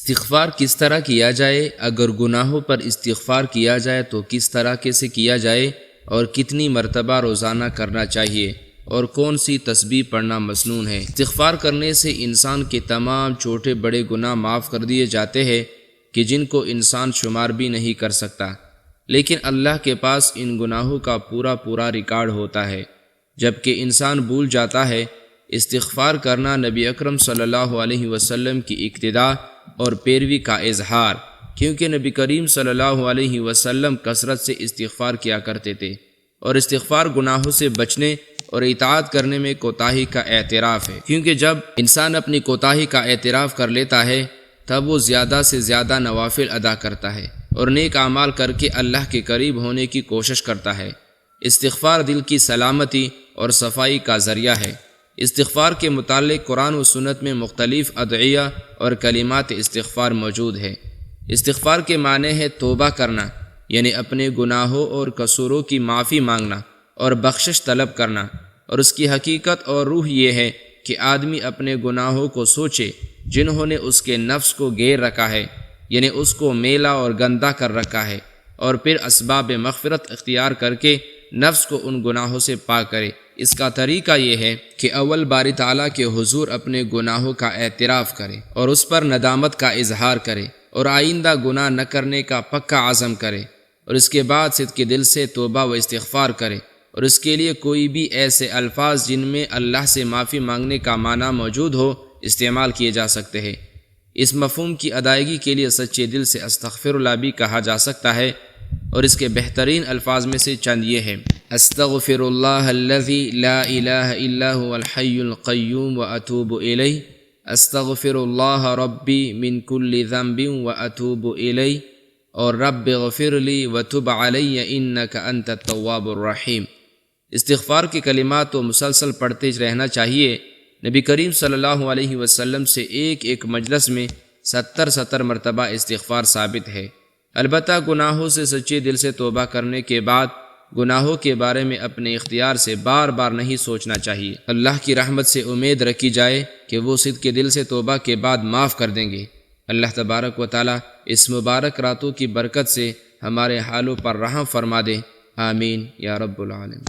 استغفار کس طرح کیا جائے؟ اگر گناہوں پر استغفار کیا جائے تو کس طرح سے کیا جائے اور کتنی مرتبہ روزانہ کرنا چاہیے اور کون سی تسبیح پڑھنا مسنون ہے؟ استغفار کرنے سے انسان کے تمام چھوٹے بڑے گناہ معاف کر دیے جاتے ہیں کہ جن کو انسان شمار بھی نہیں کر سکتا، لیکن اللہ کے پاس ان گناہوں کا پورا ریکارڈ ہوتا ہے۔ جبکہ انسان بھول جاتا ہے۔ استغفار کرنا نبی اکرم صلی اللہ علیہ وسلم کی اقتداء اور پیروی کا اظہار، کیونکہ نبی کریم صلی اللہ علیہ وسلم کثرت سے استغفار کیا کرتے تھے، اور استغفار گناہوں سے بچنے اور اطاعت کرنے میں کوتاہی کا اعتراف ہے، کیونکہ جب انسان اپنی کوتاہی کا اعتراف کر لیتا ہے تب وہ زیادہ سے زیادہ نوافل ادا کرتا ہے اور نیک اعمال کر کے اللہ کے قریب ہونے کی کوشش کرتا ہے۔ استغفار دل کی سلامتی اور صفائی کا ذریعہ ہے۔ استغفار کے متعلق قرآن و سنت میں مختلف ادعیہ اور کلمات استغفار موجود ہے۔ استغفار کے معنی ہے توبہ کرنا، یعنی اپنے گناہوں اور قصوروں کی معافی مانگنا اور بخشش طلب کرنا، اور اس کی حقیقت اور روح یہ ہے کہ آدمی اپنے گناہوں کو سوچے جنہوں نے اس کے نفس کو گھیر رکھا ہے، یعنی اس کو میلا اور گندا کر رکھا ہے، اور پھر اسباب مغفرت اختیار کر کے نفس کو ان گناہوں سے پاک کرے۔ اس کا طریقہ یہ ہے کہ اول باری تعالیٰ کے حضور اپنے گناہوں کا اعتراف کرے اور اس پر ندامت کا اظہار کرے اور آئندہ گناہ نہ کرنے کا پکا عزم کرے، اور اس کے بعد صدق دل سے توبہ و استغفار کرے، اور اس کے لیے کوئی بھی ایسے الفاظ جن میں اللہ سے معافی مانگنے کا معنی موجود ہو استعمال کیے جا سکتے ہیں۔ اس مفہوم کی ادائیگی کے لیے سچے دل سے استغفر اللہ بھی کہا جا سکتا ہے، اور اس کے بہترین الفاظ میں سے چند یہ ہیں: استغفر اللہ الذی لا الہ الا هو الحی القیوم واتوب الیہ، استغفر اللہ ربی من کل ذنب واتوب الیہ، اور رب اغفر لی وتب علی انک انت التواب الرحیم۔ استغفار کے کلمات تو مسلسل پڑھتے رہنا چاہیے۔ نبی کریم صلی اللہ علیہ وسلم سے ایک مجلس میں 70 مرتبہ استغفار ثابت ہے۔ البتہ گناہوں سے سچے دل سے توبہ کرنے کے بعد گناہوں کے بارے میں اپنے اختیار سے بار بار نہیں سوچنا چاہیے۔ اللہ کی رحمت سے امید رکھی جائے کہ وہ صدق دل سے توبہ کے بعد معاف کر دیں گے۔ اللہ تبارک و تعالی اس مبارک راتوں کی برکت سے ہمارے حالوں پر رحم فرما دے، آمین یا رب العالمین۔